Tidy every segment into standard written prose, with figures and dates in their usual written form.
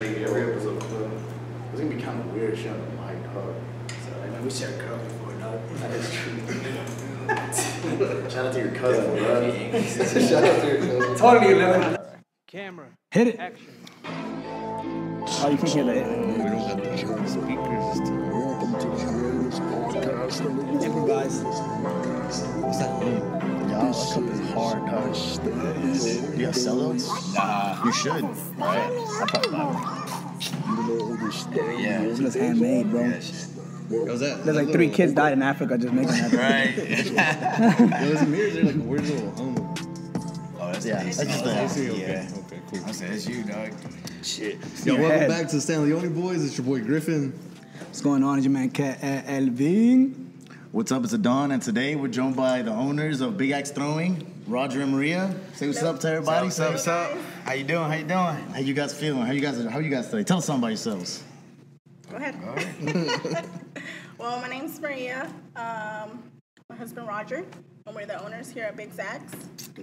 Every episode, it's gonna be kind of weird sharing the mic, dog. So, I know we shared girls before, dog. That is true. Shout out to your cousin, bro. Shout out to your cousin. Totally learned. Camera. Hit it. Action. Oh, you can hear that. We don't got the speakers. Improvise. What's that? Y'all, that cup is hard, dog. You got sell those? Nah. You should. Right. I probably buy one. Yeah. This looks handmade, bro. Was that? There's like 3 kids died in Africa just making that. Right. Those mirrors are like a weird little home. Oh, that's Yeah, nice. that's just the AC. yeah. Okay, cool. I said, it's you, dog. Shit. Yo, Yo, welcome head. back to the Stanley Only Boys. It's your boy Griffin. What's going on? It's your man Kat Elving. What's up? It's Adon, and today we're joined by the owners of Big Axe Throwing, Roger and Maria. Say what's up to everybody. What's up? What's up? How you doing? How you doing? How you guys feeling? How you guys today? Tell us something about yourselves. Go ahead. Well, my name's Maria. My husband Roger, and we're the owners here at Big Zax.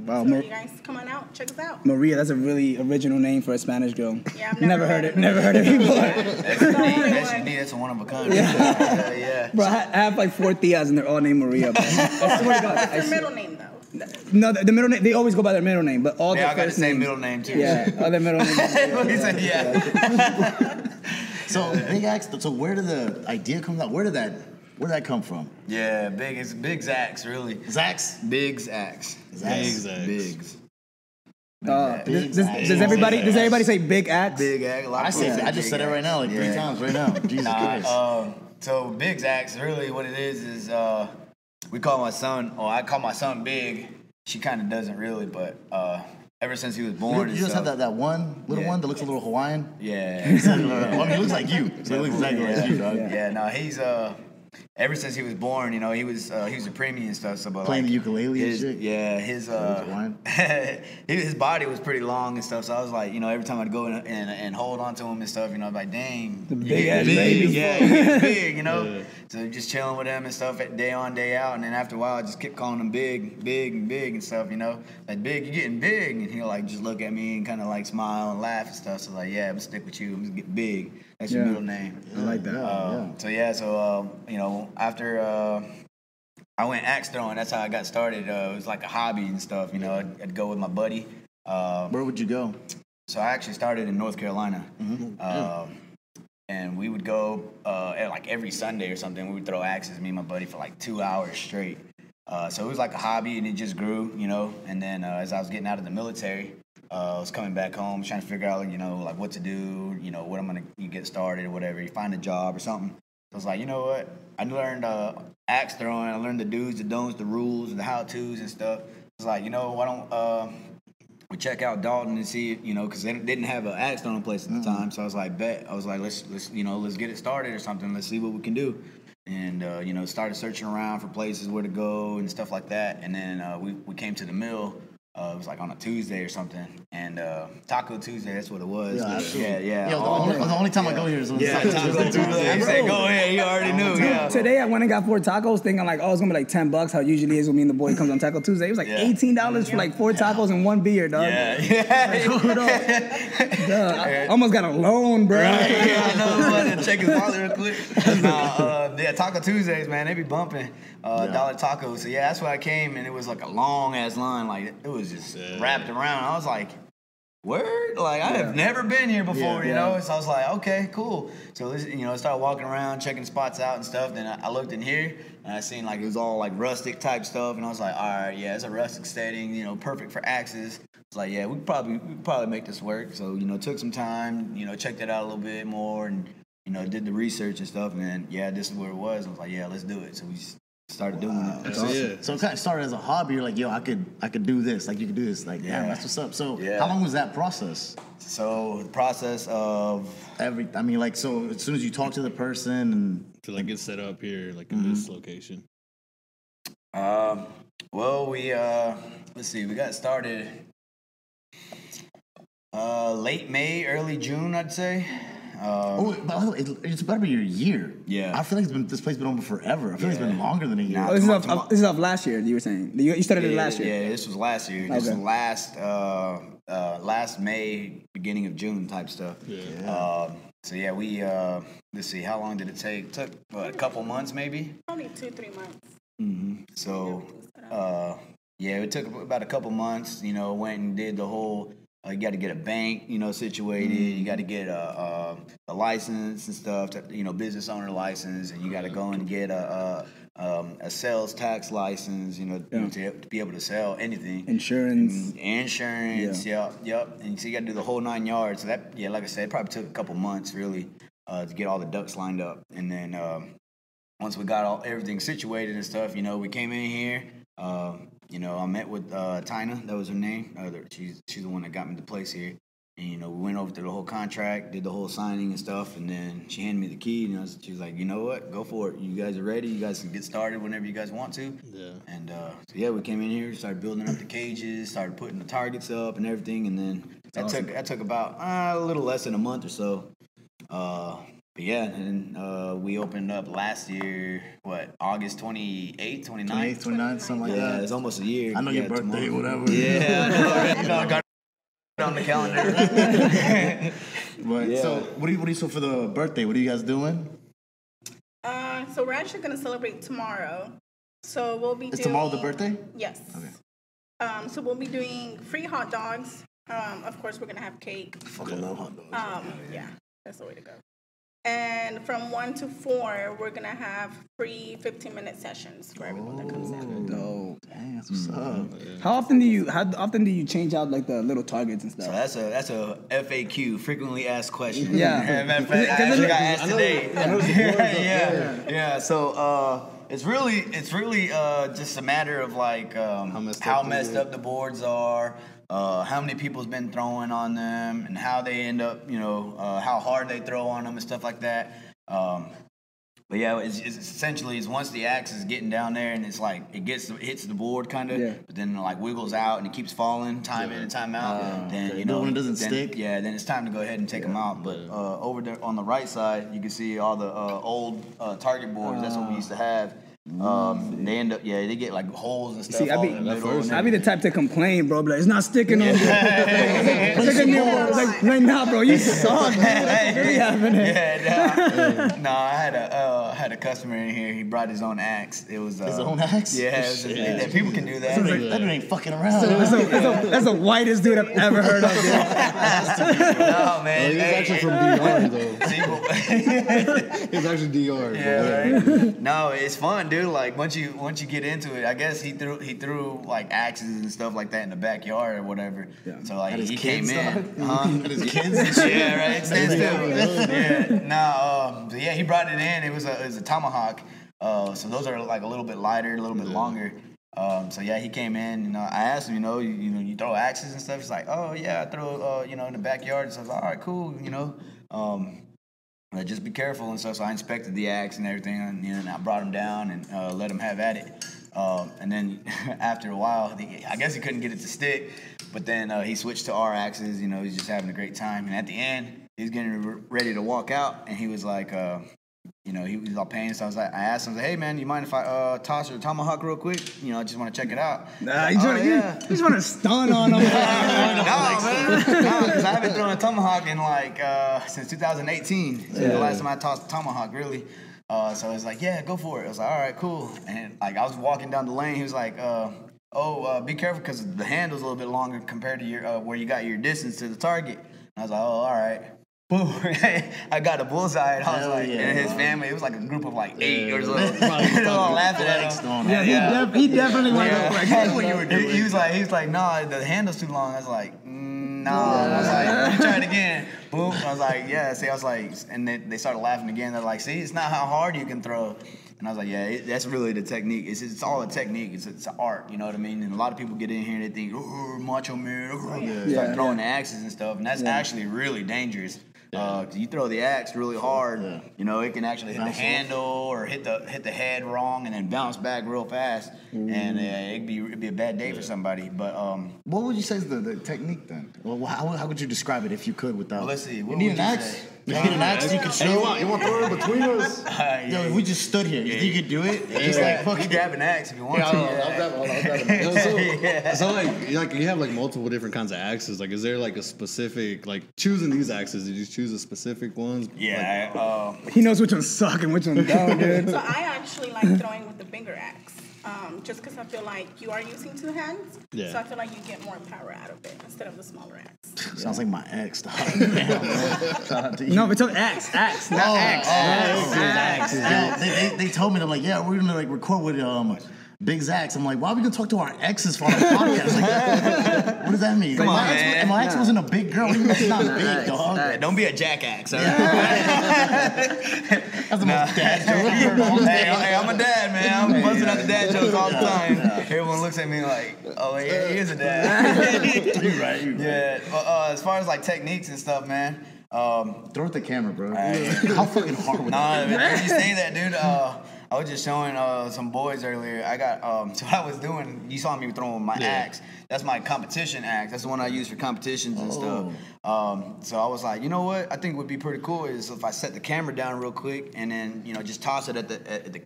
Wow, So you guys come on out, check us out. Maria, that's a really original name for a Spanish girl. Yeah, I've never heard it. Never heard it before. That's unique. That's a one of a kind. Yeah. Bro, I have like 4 tias and they're all named Maria, bro. I swear to God. What's I their swear- middle name, though? No, the middle name, they always go by their middle name, but all Yeah, their I got the first same names. middle name too. Yeah, all their middle names. He said, yeah. So Big Axe. So where did the idea come out? Where did that come from? Yeah, it's Big Zax, really. Zax. Big's Axe. Zax. Big's. Does everybody say Big Axe? Big Axe. A lot I of people said. say I just Big said it Axe. right now, like 3 Yeah. times right now. Jesus Christ. So Big's Axe, really what it is we call my son, or I call my son Big. She kind of doesn't really, but ever since he was born, You just have that one little Yeah. one that looks a little Hawaiian. Yeah. Well, I mean, he looks like you. So he looks exactly like you, dog. Yeah, no, he's ever since he was born, you know, he was a preemie and stuff. So, but Playing like, the ukulele and his, shit? Yeah, his Hawaiian? his body was pretty long and stuff. So I was like, you know, every time I'd go and hold on to him and stuff, you know, I'm like, dang, The you big getting ass big, baby. yeah, you getting big, you know. Yeah. So just chilling with him and stuff, day on, day out, and then after a while, I just kept calling him big and stuff, you know, like Big, you getting big, and he'll like just look at me and kind of like smile and laugh and stuff. So like, yeah, I'm gonna stick with you. I'm gonna get Big. That's your Yeah. middle name. I like that. So you know, after I went axe throwing, that's how I got started. It was like a hobby and stuff. You know, I'd go with my buddy. Where would you go? So I actually started in North Carolina, and we would go like every Sunday or something. We would throw axes, me and my buddy, for like 2 hours straight. So it was like a hobby, and it just grew, you know. And then as I was getting out of the military, I was coming back home, trying to figure out, you know, like what to do, you know, what I'm gonna get started or whatever. You find a job or something. So I was like, you know what? I learned axe throwing. I learned the do's, the don'ts, the rules, the how-tos and stuff. I was like, you know, why don't we check out Dalton and see, you know, because they didn't have an axe throwing place at the time. So I was like, bet. I was like, let's get it started or something. Let's see what we can do. And you know, started searching around for places where to go and stuff like that. And then we came to the mill. It was like on a Tuesday or something, and Taco Tuesday, that's what it was. Yeah, absolutely. Yeah. The only time I go here is when Yeah, it's Taco like Tuesday. You said, go ahead. You already knew. Yeah. Today I went and got 4 tacos thinking like, oh, it's gonna be like $10, how it usually is when me and the boy comes on Taco Tuesday. It was like Yeah. $18 for like 4 tacos and 1 beer, dog. Yeah. Hold on. Duh, I almost got a loan, bro. Yeah, I know. I'm check his wallet real quick. Yeah, Taco Tuesdays, man, they be bumping dollar tacos. So yeah, that's why I came, and it was like a long ass line, like it was just wrapped around. I was like, word, like I have never been here before, you know. So I was like, okay, cool. So I started walking around, checking spots out and stuff. Then I looked in here, and I seen like it was all like rustic type stuff, and I was like, all right, yeah, it's a rustic setting, you know, perfect for axes. It's like, yeah, we could probably make this work. So you know, took some time, you know, checked it out a little bit more, and you know, did the research and stuff, and then yeah, this is where it was. I was like, yeah, let's do it. So we just started doing it. That's awesome. So it kind of started as a hobby. You're like, yo, I could do this. Like you could do this. Like, yeah, that's what's up. So how long was that process? So the process of So as soon as you talk to the person and To like get set up here, like in this location. well, we let's see, we got started late May, early June, I'd say. by the way, it's about to be your year. Yeah. I feel like this place been open forever. I feel like it's been longer than a year. Nah, Oh, this is off last year, you were saying. You started it last year. Yeah, this was last year. This was last last May, beginning of June type stuff. Yeah. So yeah, we let's see, how long did it take? Took what, a couple months maybe. Only 2-3 months. So yeah, it took about a couple months. You know, went and did the whole. You got to get a bank, you know, situated. You got to get a license and stuff. Business owner license, and you got to go and get a sales tax license. You know, to be able to sell anything. Insurance. Yep. And so you got to do the whole 9 yards. So that, like I said, it probably took a couple months really to get all the ducks lined up. And then once we got everything situated and stuff, you know, we came in here. You know, I met with Tina, that was her name. She's the one that got me the place here. And, you know, we went over through the whole contract, did the whole signing and stuff, and then she handed me the key, and she was like, you know what, go for it. You guys are ready. You guys can get started whenever you guys want to. Yeah. And, we came in here, started building up the cages, started putting the targets up and everything, and then that took about a little less than a month or so. But yeah, and we opened up last year, August 28th, 29th? 28th, 29th, something like that. Yeah, it's almost a year. I know your birthday, whatever. Yeah, you know, I got it on the calendar. But Yeah. so what do you so for the birthday, what are you guys doing? So we're actually going to celebrate tomorrow. So we'll be Is doing... tomorrow the birthday? Yes. Okay. So we'll be doing free hot dogs. Of course, we're going to have cake. Fucking love hot dogs. Yeah, that's the way to go. And from 1 to 4, we're going to have free 15-minute sessions for everyone that comes in. Dope. Dang, that's what's up. How often do you change out like the little targets and stuff? So that's a FAQ, frequently asked question. Yeah. Matter of fact, I actually got asked today. Yeah. So it's really just a matter of like how messed up the boards are. How many people's been throwing on them, and how they end up, how hard they throw on them and stuff like that. But yeah, it's essentially once the axe is getting down there and it's like it hits the board kind of, but then like wiggles out and it keeps falling time in and time out. Then when it doesn't stick. Yeah, then it's time to go ahead and take them out. But over there on the right side, you can see all the old target boards. That's what we used to have. They end up, they get like holes and stuff. See, all in the middle. I be the type to complain, bro, but like, it's not sticking on you. Like, nah, bro, you suck, man. What's really happening? No, I had a customer in here. He brought his own axe. It was his own axe. Yeah, people can do that. That dude ain't fucking around. That's the whitest dude I've ever heard of. No, man. He's actually from DR, though. He's actually DR. Yeah, right. No, it's fun, dude. Like once you get into it, I guess he threw like axes and stuff like that in the backyard or whatever. Yeah. So like he came in. At his kids. Yeah, right. Stand still. Yeah. No. So yeah, he brought it in. It was a tomahawk. So those are like a little bit lighter, a little bit longer. So yeah, he came in and I asked him, you throw axes and stuff. He's like, oh yeah, I throw in the backyard. So I was like, all right, cool, just be careful and stuff. So I inspected the axe and everything, and I brought him down and let him have at it. And then after a while, I guess he couldn't get it to stick, but then he switched to our axes. He's just having a great time. And at the end, he was getting ready to walk out, and he was like, he was all pained. So I asked him, hey man, you mind if I toss your tomahawk real quick? I just want to check it out. Nah, you just want to stun on him. No, man. No, because I haven't thrown a tomahawk in since 2018. So the last time I tossed a tomahawk, really. So I was like, yeah, go for it. I was like, all right, cool. And like I was walking down the lane, he was like, be careful because the handle's a little bit longer compared to your where you got your distance to the target. And I was like, oh, all right. Boom! I got a bullseye, and I was like, and his family, it was like a group of like 8 or so. They all laughing at him. Yeah, he definitely went up. What you were doing. He was like, no, the handle's too long. I was like, no. I was like, let me try it again. Boom! I was like, yeah. See, I was like, and they started laughing again. They're like, see, it's not how hard you can throw. And I was like, yeah, that's really the technique. It's all a technique. It's an art, you know what I mean? And a lot of people get in here and they think, oh, macho man, start throwing the axes and stuff. And that's actually really dangerous. You throw the axe really hard, it can actually hit the handle or hit the head wrong and then bounce back real fast, and it'd be a bad day for somebody. But what would you say is the technique then? Well, how would you describe it if you could without? Well, let's see. You need an axe. Get an axe you can Hey, you want to throw it between us? Yo, if we just stood here, you think you could do it? Just like You fucking grab an axe if you want to. I'll grab it. So like you have like multiple different kinds of axes. Like, is there like a specific like choosing these axes? Did you choose a specific ones? Yeah. He knows which one's suck and which one's down, dude. So I actually like throwing with the bigger axe, just because I feel like you are using two hands. Yeah. So I feel like you get more power out of it instead of the smaller axe. sounds like my ex. Dog. Shout out to you. No, we took axe, not axe. Yo, they told me, they're like, yeah, we're gonna like record with Big Zax. I'm like, why are we gonna talk to our exes for our podcast? Like, what does that mean? Come Like, on, man. my ex wasn't a big girl. He's not big, dog. Hey, don't be a jackaxe. All right? That's the most dad joke I've heard all day. Hey, I'm a dad, man. I'm busting out the dad jokes all the time. Everyone looks at me like, oh, yeah, he is a dad. You're right. Yeah. As far as like techniques and stuff, man. Throw it the camera, bro. How fucking hard would that be? When you say that, dude, I was just showing some boys earlier. I got so what I was doing. You saw me throwing my axe. That's my competition axe. That's the one I use for competitions and stuff. So I was like, you know what? I think would be pretty cool is if I set the camera down real quick and then just toss it at the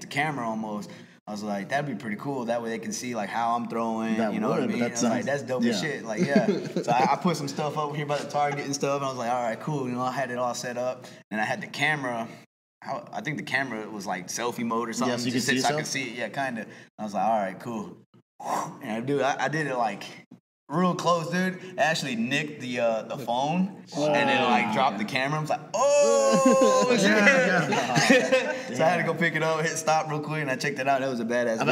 camera almost. I was like, that'd be pretty cool. That way they can see like how I'm throwing. That you know what I would, mean? but I was like, that's dope as shit. Like, yeah. So I put some stuff over here by the target and stuff. And I was like, all right, cool. I had it all set up, and I had the camera. I think the camera was like selfie mode or something. Yeah, so you just could see so I yourself? could see it. Yeah, kind of. I was like, all right, cool. And dude, I did it like real close, dude. I actually nicked the phone and then like dropped the camera. I was like, oh shit! So I had to go pick it up, hit stop real quick, and I checked it out. That was a badass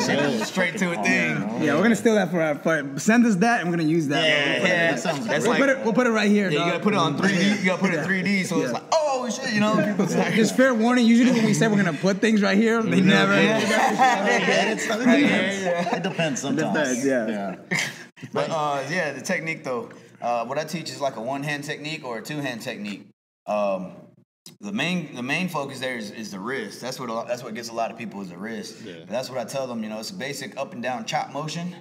video. Straight to a thing. Yeah, we're gonna steal that for send us that and we're gonna use that. Yeah, That sounds that's great. like We'll put it right here. yeah, you gotta put it on 3D. You gotta put it 3D, so it's like, oh shit, people say. Just fair warning. Usually when we say we're gonna put things right here, they never. It depends sometimes. Yeah. But the technique though, what I teach is like a one-hand technique or a two-hand technique. The main focus there is the wrist. That's what gets a lot of people is the wrist. Yeah. But that's what I tell them. It's a basic up and down chop motion.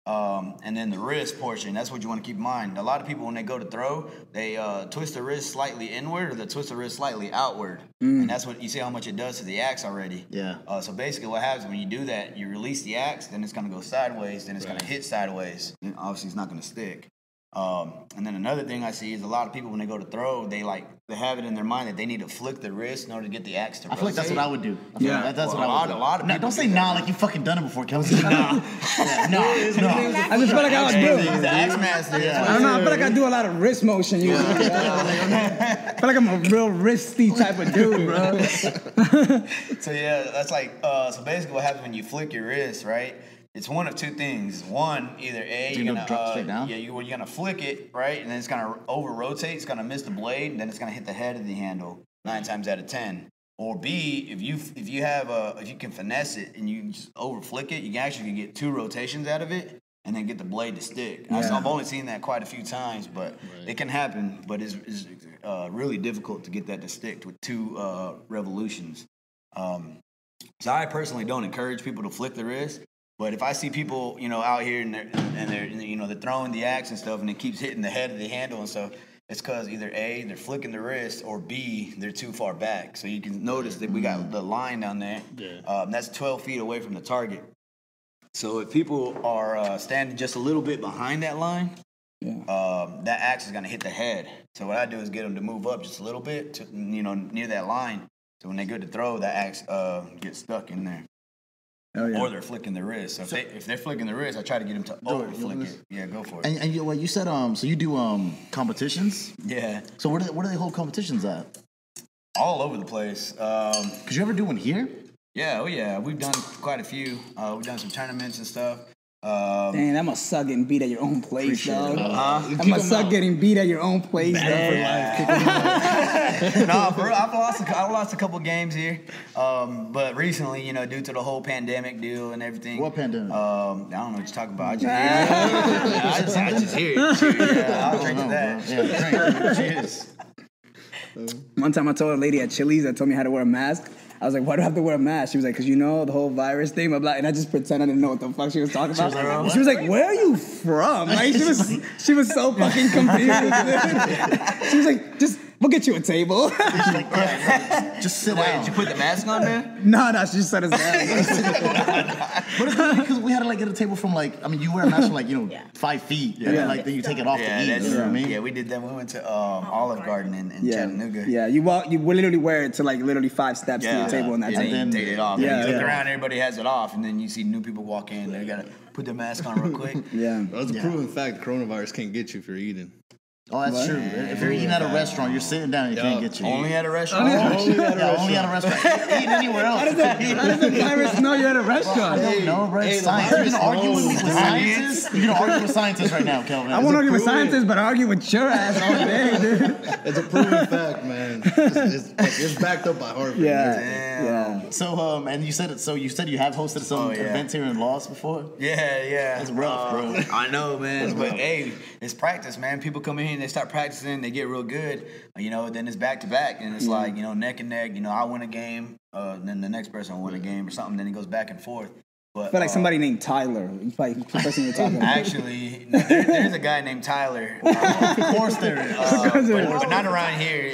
And then the wrist portion, that's what you want to keep in mind. A lot of people, when they go to throw, they twist the wrist slightly inward or they twist the wrist slightly outward. And that's what you see how much it does to the axe already. Yeah. So basically what happens when you do that, you release the axe, then it's going to go sideways, then it's going to hit sideways. And obviously it's not going to stick. And then another thing I see is a lot of people when they go to throw, they have it in their mind that they need to flick the wrist in order to get the axe to rotate. I feel like that's what I would do. That's what a lot of people don't say nah like you fucking done it before, Kelsey. Nah. I just feel like I would do. He's the axe master. I don't know. I feel like I do a lot of wrist motion. I feel like I'm a real wristy type of dude, bro. So yeah, that's like so basically what happens when you flick your wrist, right? It's one of two things. One, either A, you're gonna drop straight down. Yeah, you're gonna flick it, right, and then it's gonna over rotate. It's gonna miss the blade, and then it's gonna hit the head of the handle 9 times out of 10. Or B, if you can finesse it and you just over flick it, you can actually get 2 rotations out of it, and then get the blade to stick. Yeah. I've only seen that quite a few times, but it can happen. But it's really difficult to get that to stick with 2 revolutions. So I personally don't encourage people to flick the wrist. But if I see people, out here and they're throwing the axe and stuff, and it keeps hitting the head of the handle and stuff, it's because either A, they're flicking the wrist, or B, they're too far back. So you can notice that we got the line down there. Yeah. That's 12 feet away from the target. So if people are standing just a little bit behind that line, that axe is going to hit the head. So what I do is get them to move up just a little bit to near that line. So when they go to throw, that axe gets stuck in there. Oh, yeah. Or they're flicking the wrist. So if they're flicking the wrist, I try to get them to over flick it. Yeah, go for it. And you said so you do competitions? Yeah. So where do they hold competitions at? All over the place. Could you ever do one here? Yeah, we've done quite a few. We've done some tournaments and stuff. Dang, that must suck getting beat at your own place, dog. That must suck getting beat at your own place, dog. No, for real, I've lost a couple games here, but recently, due to the whole pandemic deal and everything. What pandemic? I don't know what you're talking about. I just hear it. Yeah, I'll drink to that. Yeah, drink. Cheers. One time I told a lady at Chili's that told me how to wear a mask. I was like, why do I have to wear a mask? She was like, because the whole virus thing, blah, blah. And I just pretend I didn't know what the fuck she was talking about. She was like, where are you from? Like, she was so fucking confused. She was like, We'll get you a table. She's like, yeah, just sit Wait, down. did you put the mask on there? no, she just said it's down. But it's really because we had to like get a table from like, I mean, you wear a mask from like, 5 feet, and then like then you take it off to eat. that's You know what I mean? Yeah, we did that. We went to Olive Garden in Chattanooga. Yeah, you literally wear it to like literally 5 steps to your table and that's and it. then take it off. Yeah, you look yeah. around, everybody has it off, and then you see new people walk in. They gotta put their mask on real quick. Yeah. That's a proven fact. Coronavirus can't get you if you're eating. Oh, that's true. If you're eating at a restaurant, you're sitting down, you can't get you. Only at a restaurant. Only at a restaurant. Eating anywhere else. How does the virus know you're at a restaurant? I don't know, bro. It's science. You're gonna argue with me with scientists? You're gonna argue with scientists right now, Kelvin. I won't argue with scientists, but I argue with your ass all day, dude. It's a proven fact, man. It's backed up by Harvard. Yeah. So, and you said it. So you said you have hosted some events here in Lost before. Yeah. That's rough, bro. I know, man. But hey, it's practice, man. People come in here and they start practicing. They get real good. Then it's back to back, and it's like neck and neck. I win a game, then the next person will win a game or something. Then it goes back and forth. But I feel like somebody named Tyler. He's probably the person you're talking about. Actually, there's a guy named Tyler. Of course there is. But not around here.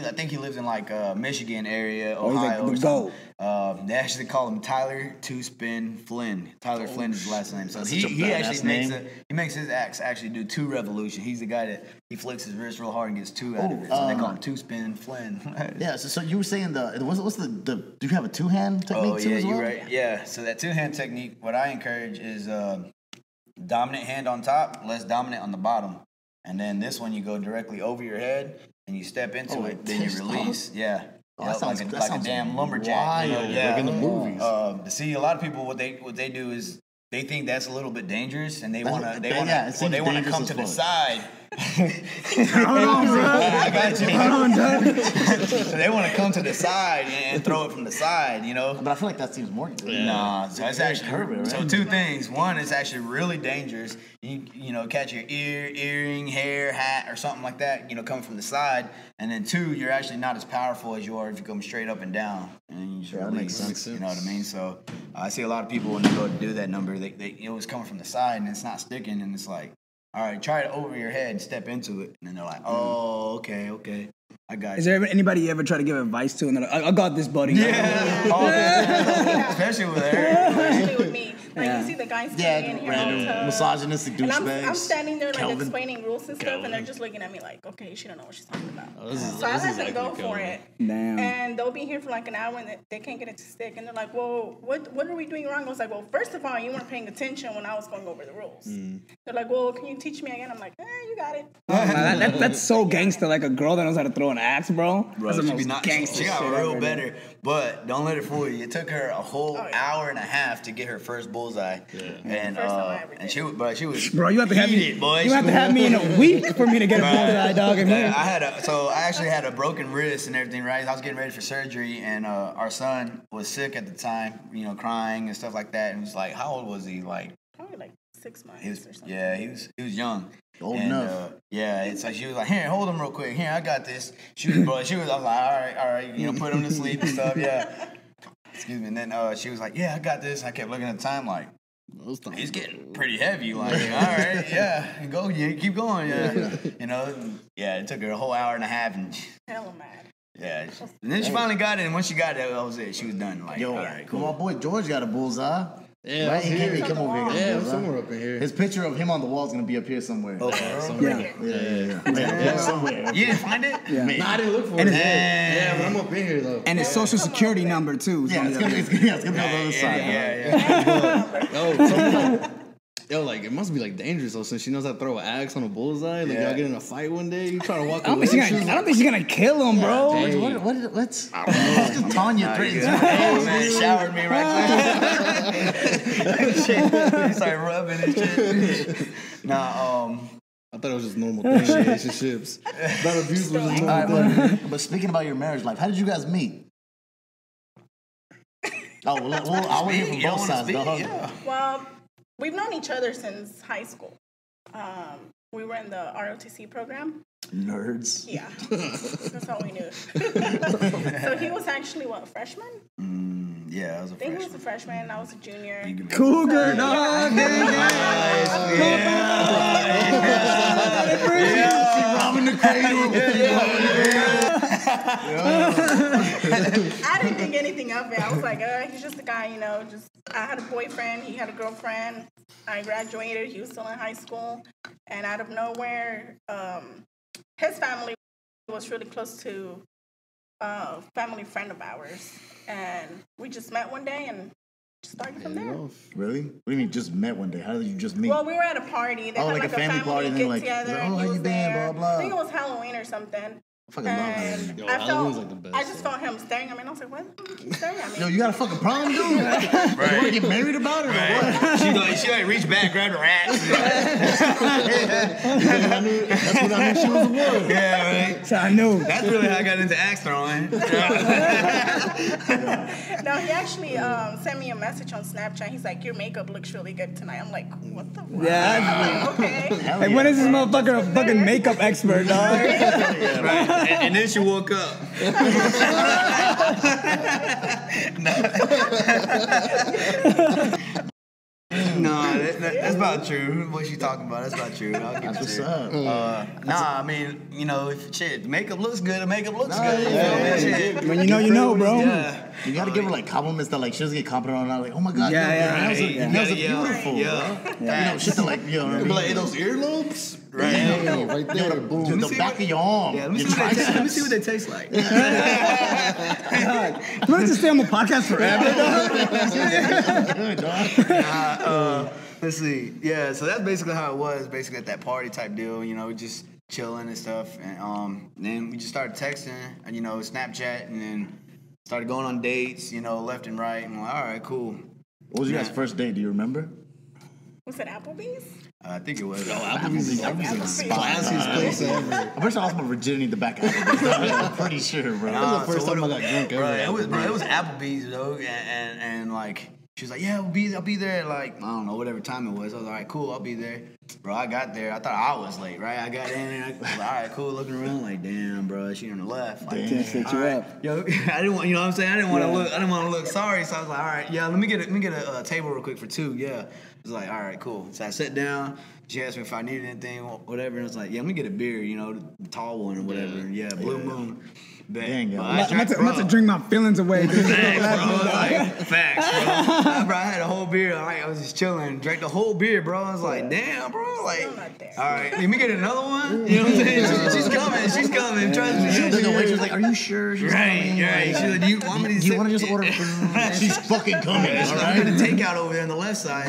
I think he lives in like Michigan area, Ohio. He's like or the something. GOAT. They actually call him Tyler Two Spin Flynn. Tyler Flynn is his last name. So That's he such a badass actually name. makes his acts actually do 2 revolution. He's the guy that he flicks his wrist real hard and gets 2 out of it. So they call him Two Spin Flynn. Yeah. So you were saying what's the do you have a 2-hand technique too as well? You're right. Yeah. So that 2-hand technique, what I encourage is dominant hand on top, less dominant on the bottom. And then this one you go directly over your head and you step into it, then you release. Yeah. Oh, that sounds like a damn lumberjack. wild. Like in the movies. See, a lot of people what they do is they think that's a little bit dangerous, and they want to seems come dangerous to as the fuck. side. Hold on, bro. I got you. Hold on, Doug. So they want to come to the side and throw it from the side, But I feel like that seems more. Nah, so it's actually curvy, right? So 2 things. One, it's actually really dangerous. You catch your earring, hair, hat, or something like that. Coming from the side, and then 2, you're actually not as powerful as you are if you come straight up and down, and you just that release. makes sense. You know what I mean? So I see a lot of people when they go to do that number, they it was coming from the side and it's not sticking, and it's like, all right, try it over your head and step into it, and then they're like, oh, okay. I got Is you. there anybody you ever try to give advice to and they're like, I got this, buddy? Especially with her. Especially with me. Like Yeah. you see the guys Yeah, standing here random all tough. misogynistic And douchebags. I'm standing there like Kelvin. explaining rules and stuff, and they're just looking at me like, okay, she don't know what she's talking about. this is- So I this let is them go exactly for Kelvin. it. Damn. And they'll be here for like an hour and they can't get it to stick. And they're like, well, what are we doing wrong? I was like, well, first of all, you weren't paying attention when I was going over the rules. They're like, well, can you teach me again? I'm like, you got it. That's so gangster. Like a girl that knows how to throw an axe, bro. That's the She be most not, gangster she got shit real ever, better, but don't let it fool you. It took her a whole yeah. hour and a half to get her first bullseye, and First time I ever and did. she was Bro, you have to have me. heated, boy. You have to have me in a week for me to get a bullseye, dog. And Yeah, I actually had a broken wrist and everything, right? I was getting ready for surgery, and our son was sick at the time, crying and stuff like that. And it was like, how old was he? Like, Probably like 6 months he was, or something. yeah, he was young. Old And, enough. Yeah, it's like she was like, here, hold him real quick. Here, I got this. I was like, all right, put him to sleep and stuff. Yeah. Excuse me. And then she was like, yeah, I got this. I kept looking at the time like, he's getting pretty heavy. Like, all right, yeah, go, keep going. Yeah, yeah. It took her a whole hour and a half, and Hella mad. yeah, and then she finally got it. And once she got it, that was it. She was done. Like, Yo, all right, well, cool. my boy George got a bullseye. Yeah, Right? He here. come over here. Yeah, Bullseye. somewhere up in here. His picture of him on the wall is gonna be up here somewhere. Yeah. Yeah, somewhere. You didn't find it? Yeah. Nah, I didn't look for it. Yeah, but I'm up in here though. And his social security number too. is Yeah, on it's the gonna other be, it's gonna be on the other side. Yo, like it must be like dangerous though, since she knows how to throw an axe on a bullseye. Like Yeah. y'all get in a fight one day, you try to walk I don't away. think she's gonna kill him, bro. Hey. What's Tanya threatens me. Oh, man, showered me right there. He started rubbing and shit. Nah, I thought it was just normal thing. Relationships. That abuse was just normal thing. But speaking about your marriage life, how did you guys meet? Oh, well, I want to hear from you both wanna sides, speak? dog. Yeah. Well, we've known each other since high school. We were in the ROTC program. Nerds. Yeah, that's all we knew. So he was actually, what, freshman? Yeah, I was a I think he freshman. was a freshman. I was a junior. Cougar, dog. Robbing the cradle. I didn't think anything of it. I was like, he's just a guy, you know. Just I had a boyfriend. He had a girlfriend. I graduated. He was still in high school, and out of nowhere, his family was really close to a family friend of ours, and we just met one day and started from there. Really? What do you mean just met one day? How did you just meet? Well, we were at a party. They had like a family party, and get then like, together. oh, and how he you was been? there. Blah, blah. I think it was Halloween or something. I fucking love Halloween. And Yo, I Halloween's felt, like the best, I just felt him staring at me, and I was like, "Why do you keep staring at me?" Yo, you got a fucking problem, dude? You want to get married about it or what? She like reached back, grabbed her axe. That's what I knew she was a woman. Yeah, right. So I knew. That's really how I got into axe throwing. No, he actually sent me a message on Snapchat. He's like, "Your makeup looks really good tonight." I'm like, "What the?" Fuck? Yeah. Okay. Like, when is this motherfucker a fucking makeup expert, dog? Right. And then she woke up. No, that's about true. What she talking about? That's about true. I'll give it What's to up? her. Nah, I mean, you know, if shit, the makeup looks good, the makeup looks good. You feel me? Shit. When you know, bro. Yeah. You gotta give her like compliments that like she doesn't get complimented on. Like, oh my god, Yeah, your yeah, nails yeah. are, nails are Yeah, beautiful. yeah. You know, shit that like, you know what I mean? But like, those earlobes? Right. Yeah, right there, boom. The back of your arm. Yeah, let me your see triceps. what they taste like. You want to just stay on the podcast forever, dog? Let's see. Yeah, so that's basically how it was, basically at that party type deal, you know, just chilling and stuff. And then we just started texting, and, you know, Snapchat, and then started going on dates, you know, left and right. I'm like, all right, cool. What was your guys' first date? Do you remember? Was it Applebee's? I think it was. Applebee's is a spot. Classiest place ever. I'm pretty sure I lost my virginity in the back of Applebee's. I'm pretty sure, bro. That was the first time I got drunk ever. Right, it was Applebee's, though, and like, she was like, yeah, I'll be there, like, I don't know, whatever time it was. I was like, all right, cool, I'll be there. Bro, I got there. I thought I was late, right? I got in and I was like, all right, cool, looking around, like, damn, bro, she on the left. Like, Can't set you up. Yo, I didn't want, you know what I'm saying? I didn't want to look sorry, so I was like, all right, yeah, let me get a table real quick for two, yeah. I was like, all right, cool. So I sat down. She asked me if I needed anything, whatever, and I was like, yeah, let me get a beer, you know, the tall one or whatever. Yeah, Blue Moon. Dang, yo. I'm about to drink my feelings away. Facts, bro. Like, facts, bro. I had a whole beer. All right, I was just chilling, drank the whole beer, bro. I was like, damn, bro. Like, Still not there. all right, let me get another one. You know what I'm saying? She's coming. Trust me. The waitress like, are you sure she's coming? Right. She's like, do you want me to Do you want to just order food? She's fucking coming, all I'm right? gonna takeout over there on the left side.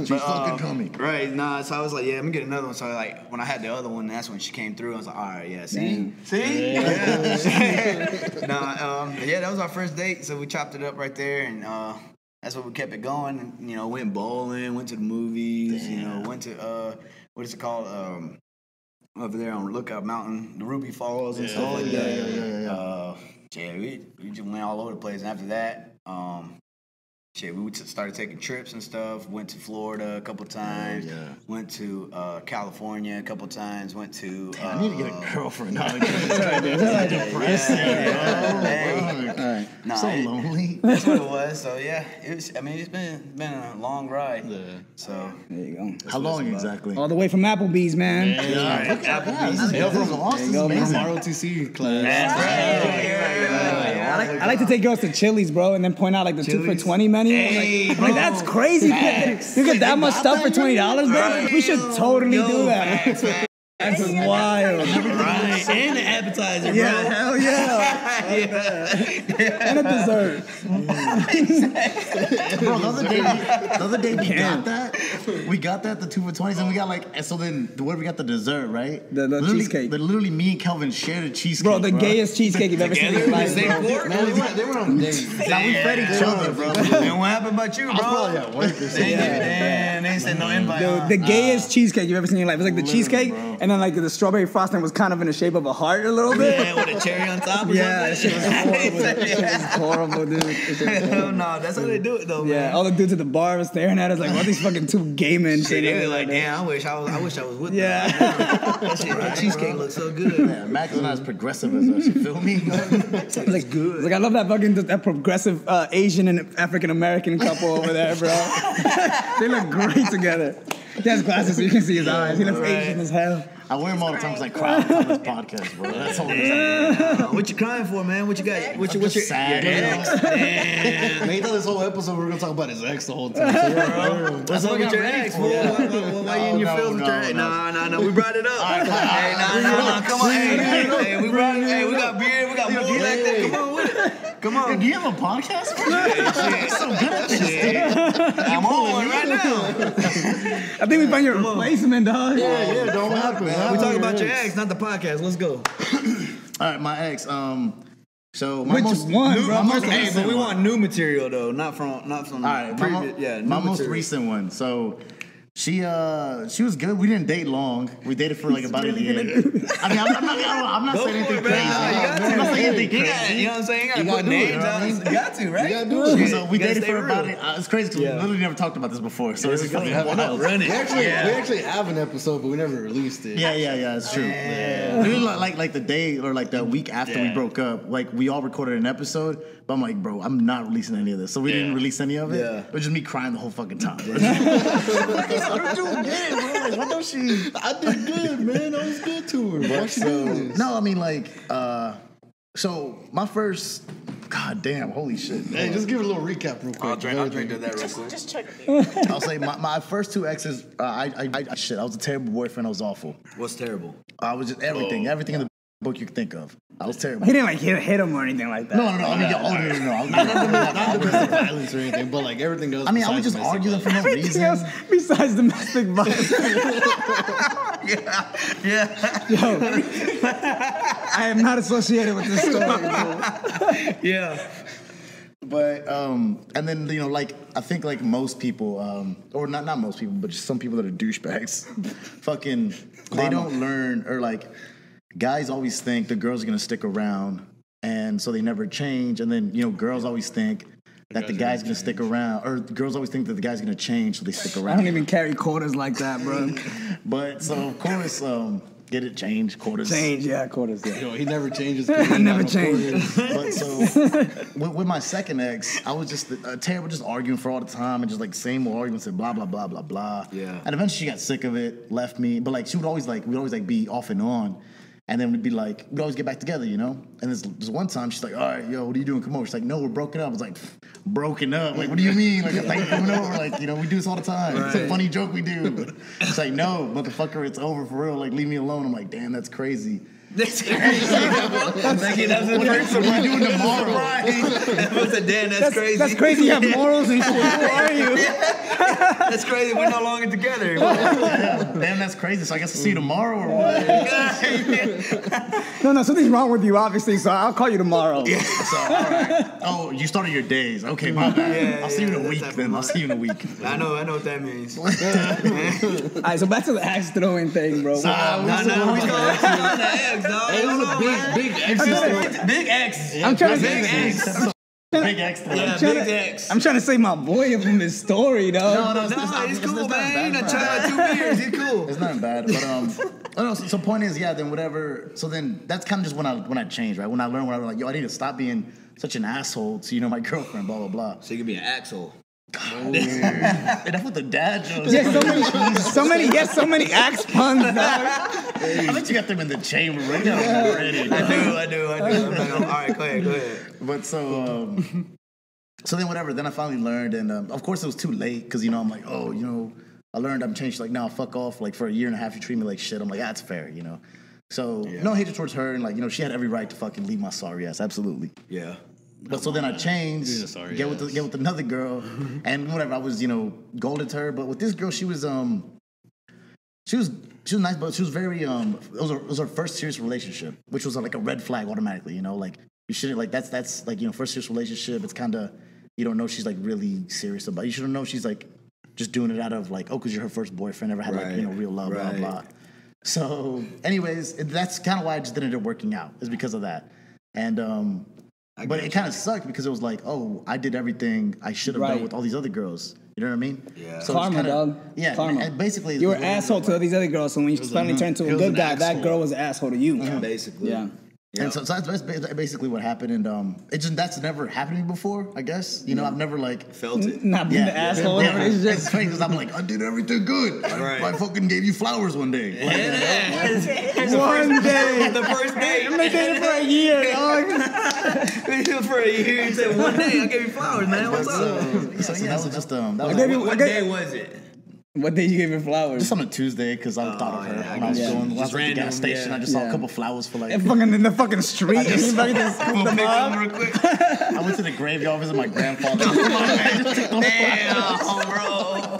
She's fucking coming. Right, nah, so I was like, yeah, let me get another one. So like when I had the other one, that's when she came through. I was like, all right, yeah, see? Yeah. Yeah, that was our first date, so we chopped it up right there, and that's what we kept it going. And, you know, went bowling, went to the movies, you know, went to what is it called? Over there on Lookout Mountain, the Ruby Falls and stuff like that. Yeah, we just went all over the place. And after that, we started taking trips and stuff. Went to Florida a couple times. Went to California a couple times. Went to. I need to get a girlfriend now. That's depressing, bro. Nah, So lonely. That's what it was. So yeah, it's been a long ride. Yeah. So There you go. How long exactly? All the way from Applebee's, man. Applebee's. Hell from Austin. There you go, Amazing. man. ROTC class. I like to take girls to Chili's, bro, and then point out like the 2 for $20 menu. Hey, I'm like, that's crazy. You get that much stuff for $20, bro? We should totally do that. That's wild. right, and the appetizer, bro. Yeah, hell yeah. And a dessert. Bro, the other day we got that. We got that, the 2 for 20s, and we got like, and so then where we got the dessert, right? The literally, cheesecake. Literally, me and Kelvin shared a cheesecake. Bro, the gayest cheesecake you've ever seen in your life, bro. Man, they were on dates. Now we fed each other, bro. And what happened about you, bro? Probably at work or something. They ain't sent no invite. The gayest cheesecake you've ever seen in your life. It's like the cheesecake, and and then like the strawberry frosting was kind of in the shape of a heart a little bit. Yeah, with a cherry on top. Or Yeah, that something. shit was horrible. That shit was horrible, dude. That shit was Hell horrible. no, that's how they do it though, man. Yeah, all the dudes at the bar was staring at us like, what these fucking two gay men Shit, they sitting were like, there? damn, I wish I was with Yeah. them. That shit, that cheesecake looks so good. Yeah, Mac is not as progressive as us. You feel me? It's like, good. Like I love that progressive Asian and African American couple over there, bro. They look great together. He has glasses so you can see his eyes. He looks Asian as hell. I wear them all the time because I cry on this podcast, bro. That's all. What you crying for, man? What you got? What's your sad? Damn. Man, he thought this whole episode we were gonna talk about his ex the whole time. So What's up with your ex, fool? Why you in your feelings with your ex? No. We brought it up. Hey, no. Come on. Hey, we got beer. We got more back there. Come on with it. Come on. Do you have a podcast? You're so good at this, dude. I'm on one right now. I think we found your replacement, dog. yeah, don't happen. We talking about your ex, not the podcast. Let's go. All right, my ex. So my Which most one, new, bro? my most Hey, recent but we one. want new material though, not from All right, previous. Yeah, new my most material. recent one. So she was good. We didn't date long. We dated for like about a year. I mean, I'm not Go saying for anything it, bro. crazy. No, you got I'm not saying anything You crazy. know what I'm saying? You gotta gotta put do it, names you know what I out. mean? You got to, right? You gotta do it. So we You gotta dated stay for about real. it's crazy because we literally never talked about this before. So this is fucking Run it. We actually have an episode, but we never released it. Yeah, it's true. Maybe like the day or like the week after we broke up, like we all recorded an episode, but I'm like, bro, I'm not releasing any of this. So we didn't release any of it. Yeah. It was just me crying the whole fucking time. I did good, man. I was good to her. Why she doing this? No, I mean like, so my first, god damn, holy shit. Hey, just give it a little recap real quick. I'll drink to that real quick. Just check it. I'll say my first two exes, I was a terrible boyfriend. I was awful. What's terrible? I was just everything in the book you could think of. I was terrible. He didn't like hit him or anything like that. No. I mean, no. Not domestic violence or anything, but like everything else. I mean, I would besides just domestic argue them for no Everything reason. else besides domestic violence. Yeah. Yo, I am not associated with this story, bro. Yeah. But and then like I think like most people, or not most people, but just some people that are douchebags, fucking they don't learn or like guys always think the girls are gonna stick around, and so they never change. And then girls always think that the guy's gonna stick around, or girls always think that the guy's gonna change, so they stick I around. don't even carry quarters like that, bro. But so of course, get it changed quarters. Change, yeah, quarters, yeah. Yo, he never changes. I never changed. But so with my second ex, I was just terrible, just arguing for all the time and just like same old arguments and blah blah blah blah blah. Yeah. And eventually she got sick of it, left me. But like we'd always be off and on, and then we'd always get back together, And this one time she's like, all right, yo, what are you doing? Come over. She's like, no, we're broken up. I was like, broken up? Like, what do you mean? Like, I'm like coming over. Like, we do this all the time. It's a funny joke we do. She's like, no, motherfucker, it's over for real. Like, leave me alone. I'm like, damn, that's crazy. That's crazy. What are you doing tomorrow? That's crazy. That's crazy. You have morals and shit. Who are you? That's crazy. We're no longer together. Damn, that's crazy. So I guess I'll see you tomorrow or what? No, something's wrong with you, obviously. So I'll call you tomorrow. So, all right. Oh, you started your days. Okay, my bad. I'll see you in a week then. I'll see you in a week. I know what that means. All right, so back to the axe throwing thing, bro. We still on the X, dog. Hey, it was a big X. Big X. I'm trying to Big say, X. Big X. Yeah, big X. I'm trying to say my boy from his story, dog. No, he's cool, man. He's not trying like 2 beers. He's cool. It's not bad, but so point is, then whatever. So then that's kind of just when I changed, right? When I learned, when I was like, yo, I need to stop being such an asshole to my girlfriend, blah blah blah. So you can be an axle. That's what the dad jokes. Yeah, so many axe puns, dog. I bet you got them in the chamber right now. Already. I do. All right, go ahead. But so then whatever. Then I finally learned, and of course it was too late because I'm like, I learned I'm changed. Like, now fuck off. Like for a year and a half, you treat me like shit. I'm like, that's fair, So no hatred towards her, and like she had every right to fucking leave my sorry ass. Absolutely. Yeah. But so then I changed, get with another girl, and whatever. I was golden to her, but with this girl, she was nice, but she was very it was her first serious relationship, which was like a red flag automatically. Like you shouldn't like that's like first serious relationship. It's kind of you don't know she's like really serious about. You shouldn't know she's like just doing it out of like because you're her first boyfriend, never had like real love, blah blah. So, anyways, that's kind of why I just didn't end up working out. Is because of that. And but it kind of sucked because it was like, oh, I did everything I should have done with all these other girls. You know what I mean? Yeah. So Karma, dog. Yeah, Karma. and basically You were an asshole to these other girls, so when you finally turned into a good guy, that girl was an asshole to you. Basically. Yeah. And so that's basically what happened, and that's never happened to me before. I guess I've never like Felt it. Not being the asshole in a relationship. It's funny because I'm like, I did everything good. I fucking gave you flowers one day. One day. The first day. They dated for a year, dog. We did it for a year. He said, one day I gave you flowers, man. What's up? So that was just that was What day was it? What day you gave her flowers? just on a Tuesday because I thought of her when I was going to the gas station. I just saw a couple flowers for like. And fucking in the fucking street. Anybody just scoop them up. Real quick. I went to the graveyard visit my grandfather. Damn, bro.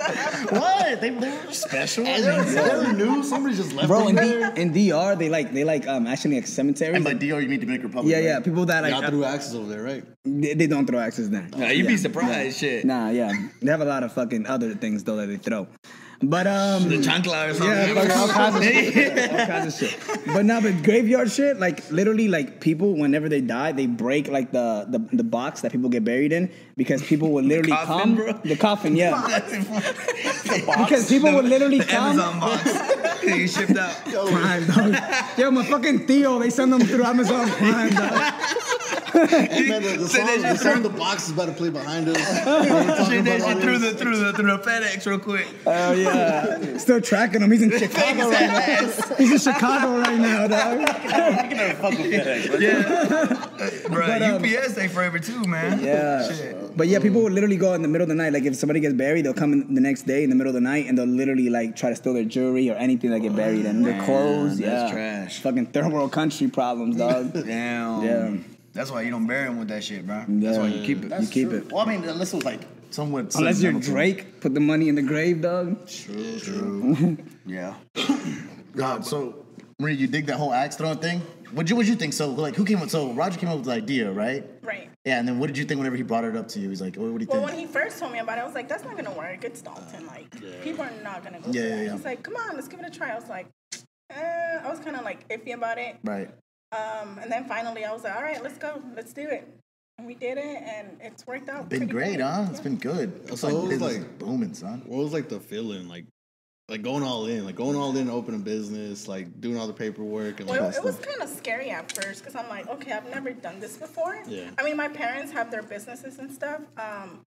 What? They were special. They were new. Somebody just left. Bro, them in DR, they like actually like cemeteries. And by DR, you mean Dominican Republic? Yeah, right? people that Y'all like threw axes over there, right? they don't throw axes there. Nah, you'd be surprised, shit. Nah, yeah, they have a lot of fucking other things though that they throw. But The chancla or something. yeah, fucking all kinds of shit. All kinds of shit. But now the graveyard shit, like literally, like people whenever they die, they break like the box that people get buried in because people will literally coffin, come. bro? The coffin, yeah. Because people would literally come. Amazon box. He shipped out. Prime, dog. Yo, my fucking Theo, they send them through Amazon Prime, dog. Hey, man, the song the box is about to play behind us. Shit that shit through the FedEx real quick. Oh yeah, still tracking him. He's in Chicago right now. He's in Chicago right now, dog. You can never fuck with FedEx. Yeah. Bro, UPS they forever too, man. Yeah, Shit. but yeah, people would literally go in the middle of the night. Like if somebody gets buried, they'll come in the next day in the middle of the night and they'll literally like try to steal their jewelry or anything that get buried in their clothes. That's Yeah, trash. Fucking third world country problems, dog. Damn. Yeah. That's why you don't bury him with that shit, bro. Yeah. That's why you keep it. You keep it. Well, I mean, unless it was like somewhat. Unless you're sentimental. Drake, put the money in the grave, dog. True. Yeah. God, so Marie, you dig that whole axe throwing thing? What'd you think? So, like, who came up? So Roger came up with the idea, right? Right. Yeah, and then what did you think whenever he brought it up to you? He's like, what do you Well, think? when he first told me about it, I was like, that's not going to work. It's Dalton. Like, people are not going to go Yeah, for that. yeah. He's like, come on, let's give it a try. I was like, I was kind of like iffy about it. Right. And then finally I was like, all right, let's go. Let's do it. And we did it, and it's worked out. Been pretty great, good. huh? It's been good. It's So like it was business like- is booming, son. What was like the feeling, like going all in, opening business, like doing all the paperwork and like Well, that it was stuff? kind of scary at first because I'm like, okay, I've never done this before. Yeah. I mean, my parents have their businesses and stuff.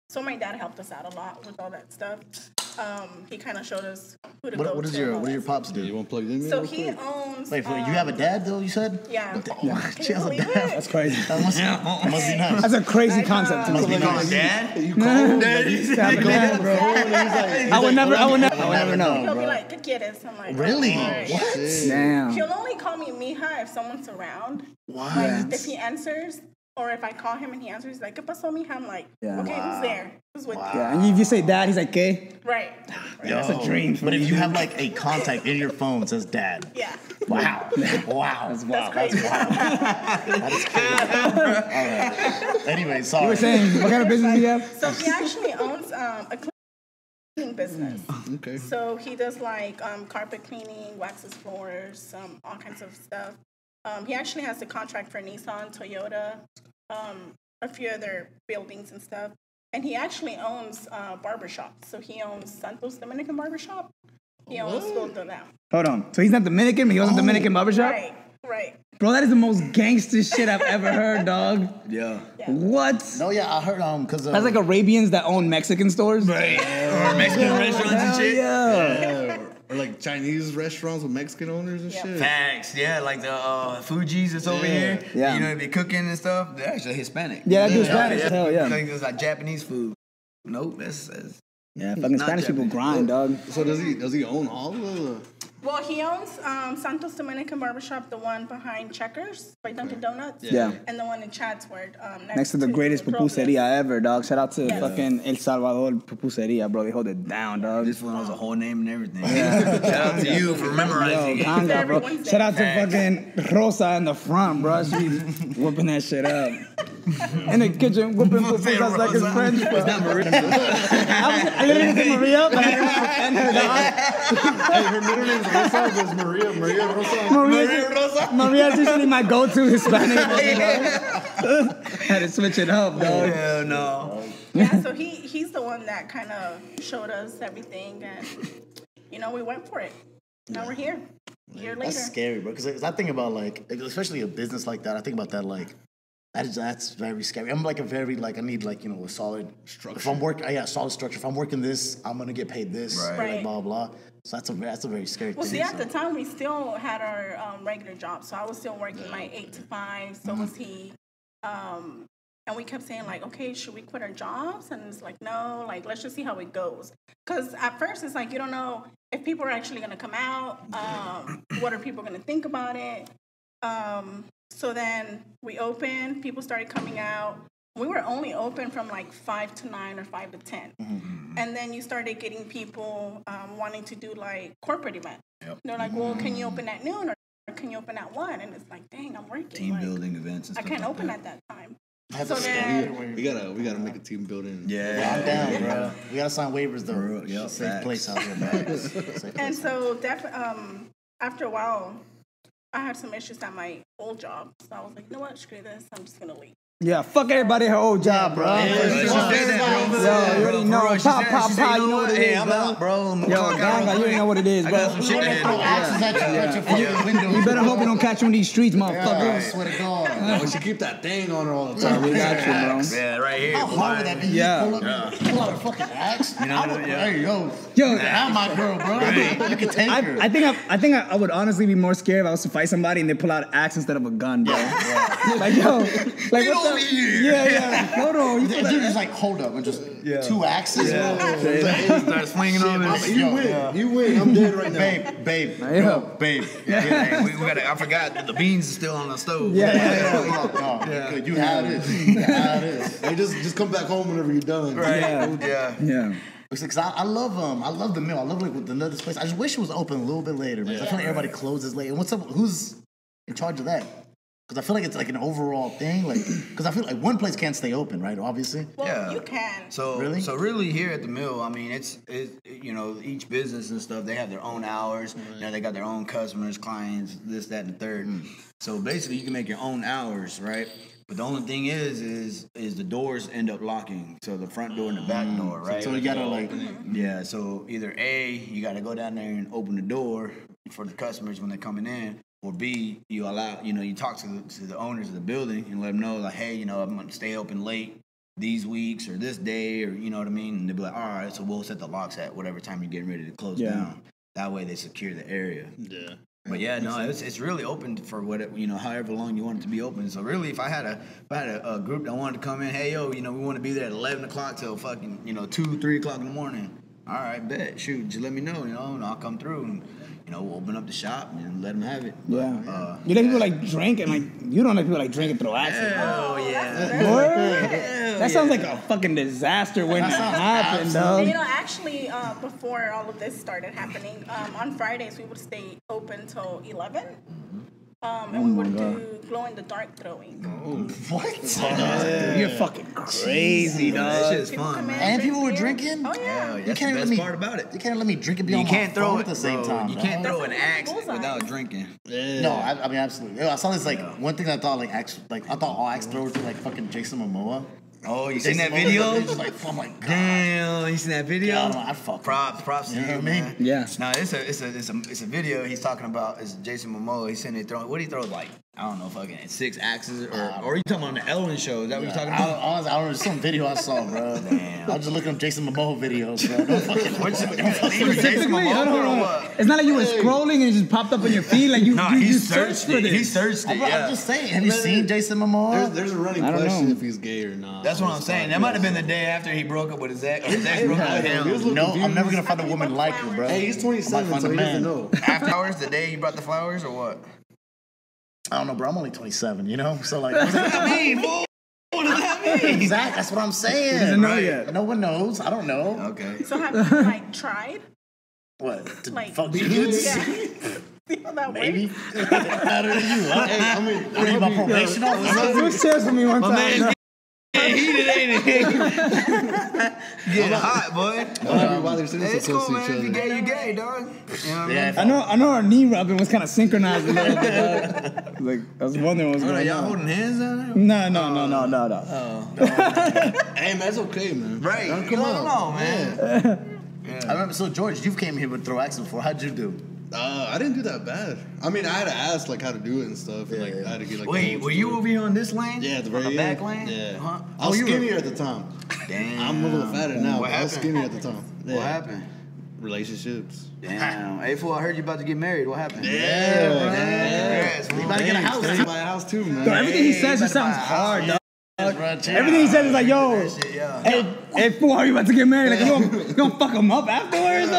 So my dad helped us out a lot with all that stuff. He kind of showed us who to go What does to. your and all your that pops You do? want to plug it in? So real he quick? owns. Wait, you have a dad though? You said? Yeah. She has a believe dad. That's crazy. That must be nice. That's a crazy concept to Must me. be nice. Dad? You call him, Bro. I would never know, He'll be bro. like, ¿qué quieres? I'm like, Really? "All right." What? Damn. He'll only call me mija if someone's around. What? Yeah. If he answers, or if I call him and he answers, he's like, ¿qué pasó, mija? I'm like, Yeah. okay, who's there? Who's with you? Yeah, and if you say dad, he's like, ¿qué? Right. That's a dream for But me, if you have like a contact in your phone that says dad, Yeah. wow, wow, That's crazy. All right. Anyway, sorry. You were saying, what kind of business do you have? So he actually owns a cleaning business. Okay. So he does like carpet cleaning, waxes floors, all kinds of stuff. He actually has a contract for Nissan, Toyota, a few other buildings and stuff. And he actually owns barbershops. So he owns Santos Dominican Barbershop. He owns both of them. Hold on. So he's not Dominican, but he owns a Dominican barbershop? Right, right. Bro, that is the most gangster shit I've ever heard, dog. Yeah. What? No, yeah, I heard because That's like Arabians that own Mexican stores? Right. Or Mexican restaurants and Hell shit. yeah. Or like Chinese restaurants with Mexican owners and shit. Facts, yeah, like the Fuji's that's over here. Yeah. You know, they be cooking and stuff. They're actually Hispanic. Yeah, that dude's Spanish. Hell yeah. Like it's like Japanese food. Nope, that's Yeah, fucking Not Spanish people Japanese. grind, dog. So does he own all of the? Well, he owns Santos Dominican Barbershop, the one behind Checkers by Dunkin' Donuts. Yeah. And the one in Chatsworth. Next to the greatest Providence. pupuseria ever, dog. Shout out to Yes. fucking El Salvador pupuseria, bro. They hold it down, dog. this one knows a whole name and everything. Shout out to you for memorizing Yo, it. Kanga, bro. Everyone's Shout out to there. fucking Rosa in the front, bro. She's whipping that shit up. In the kitchen, whipping pupusas like it's French, bro. I literally said Maria, but I didn't pretend her, dog. Hey, her middle name's Rosa. Maria Rosa. Maria's usually my go-to Hispanic. Had to switch it up, dog. Hell no. Yeah, so he's the one that kind of showed us everything, and we went for it. Now we're here. A year later. That's scary, bro. Because I think about especially a business like that. I think about that that's very scary. I'm like I need a solid structure. If I'm working, solid structure. If I'm working this, I'm gonna get paid this. Right. Blah blah. So that's a very scary thing. Well, see, at the time we still had our regular job, so I was still working my 8 to 5. So was he. And we kept saying, like, okay, should we quit our jobs? And it's like, no, like, let's just see how it goes. Because at first, it's like, you don't know if people are actually going to come out. What are people going to think about it? So then we opened. People started coming out. We were only open from, like, 5 to 9 or 5 to 10. Mm-hmm. And then you started getting people wanting to do, like, corporate events. Yep. They're like, well, can you open at noon or can you open at 1? And it's like, dang, I'm working. Team building events and I stuff can't like open that. at that time. So we gotta make a team building. Yeah, I'm down, bro. We gotta sign waivers though. Yeah, safe place out here, man. And so, after a while, I had some issues at my old job. So I was like, you know what? Screw this. I'm just gonna leave. Yeah, fuck everybody her old job, bro. Yo, you already know. Pop, you know what it is, hey, I'm out, bro. Yo, Ganga, you already know what it is, bro. I got some shit to You better hope you don't catch one of these streets, motherfucker. I swear to God. No, we should keep that thing on her all the time. We got you, bro. Yeah, right here. How hard would that be? Yeah. Pull out a fucking axe. You know, Hey, yo, Yo, I'm my girl, bro. You can take her. I think I would honestly be more scared if I was to fight somebody and they pull out an axe instead of a gun, bro. Like, yo, like what the? Yeah. Hold on. Dude, just like hold up and just 2 axes. Start swinging on it. You win. I'm dead right now. Babe. Hey, we gotta. I forgot the beans are still on the stove. Yeah. You have this. Hey, just come back home whenever you're done. Right. Yeah. Because I love the mill. I love like with another place. I just wish it was open a little bit later, man. I feel like everybody closes late. And what's up? Who's in charge of that? Because I feel like it's like an overall thing. Like, because I feel like one place can't stay open, right? Obviously. Well, you can. So really here at the mill, I mean, it's each business and stuff. They have their own hours. You know, they got their own customers, clients, this, that, and the third. So basically, you can make your own hours, right? But the only thing is the doors end up locking. So the front door and the back door, right? So you gotta like. Yeah. So either A, you gotta go down there and open the door for the customers when they're coming in. Or B, you talk to the owners of the building and let them know, like, hey, I'm going to stay open late these weeks or this day, or you know what I mean? And they'll be like, all right, so we'll set the locks at whatever time you're getting ready to close down. That way they secure the area. Yeah. But it's really open for however long you want it to be open. So really, if I had a group that wanted to come in, hey, yo, we want to be there at 11 o'clock till fucking, 2, 3 o'clock in the morning. All right, bet. Shoot, just let me know, and I'll come through and, we'll open up the shop and let them have it. Yeah. You let people like drink and like, you don't let people like drink and throw acid. Hell yeah. That sounds like a fucking disaster waiting to happen, dog. And, actually, before all of this started happening, on Fridays we would stay open till 11. And we would do glow-in-the-dark throwing. What? You're fucking crazy, dog. That shit's fun, man. And people were drinking? Oh, yeah. That's the best part about it. You can't let me drink and be on my phone at the same time. You can't throw an axe without drinking. No, I mean, absolutely. I saw this, one thing I thought, I thought all axe throwers were, fucking Jason Momoa. Oh, you seen that video? Just like, oh my god! Damn, you seen that video? Yeah, I fuck props to you, man. Yeah. No, it's a video. He's talking about is Jason Momoa. He's sitting there throwing. What do he throw? Like I don't know, fucking 6 axes, or are you talking about the Ellen show? Is that what you're talking about? I don't know. Some video I saw, bro. Damn. I was just looking up Jason Momoa videos, bro. Don't fucking. Jason Momoa or what? It's not like you were scrolling and it just popped up on your feed. Like you searched for this. He searched it. I'm just saying. Have you seen Jason Momoa? There's a running question if he's gay or not. That's what I'm saying. That might have been the day after he broke up with his ex. His ex broke up with him. No, I'm never gonna find a woman like her, bro. Hey, he's 27, so he doesn't know. After hours, the day he brought the flowers, or what? I don't know, bro. I'm only 27, So like, what does that mean, fool? What does that mean? Exactly. That's what I'm saying. He doesn't know yet. No one knows. I don't know. Okay. So have you tried? What? To fuck Yeah. dudes? See how that Maybe. works? Better than you. Hey, I mean, what are you, my probation officer? Who shares for me one time? Man, Getting heated, ain't it? Getting hot, boy. I'm happy why they're sitting Hey, it's so close cool, to each man. If you other. gay, you gay, dog. You know what I mean? Yeah, I know our knee rubbing was kind of synchronized a little bit. Like I was wondering what was Oh, going y'all on. holding hands down there? No. Hey, man, that's okay, man. Right. Don't Come on, man. I remember. So George, you've came here with throw axes before. How'd you do? I didn't do that bad. I mean, I had to ask like how to do it and stuff. And, like I had to get like. Wait, were you over here on this lane? Yeah, at the on very the back end. lane? Yeah. Huh? I was you were- skinnier at the time. Damn. I'm a little fatter now, What but I was happened? skinnier at the time. Yeah. What happened? Relationships. Damn. Hey, fool, I heard you about to get married. What happened? Yeah, Damn, man. congrats, fool. You about to get a house? Hey, buy a house too, man. Yo, everything he Hey, says you just better buy sounds a house. hard, dog. Right, Everything he says is like, yo, That shit, yeah. hey, fool, how you about to get married? Like, you gonna fuck him up afterwards?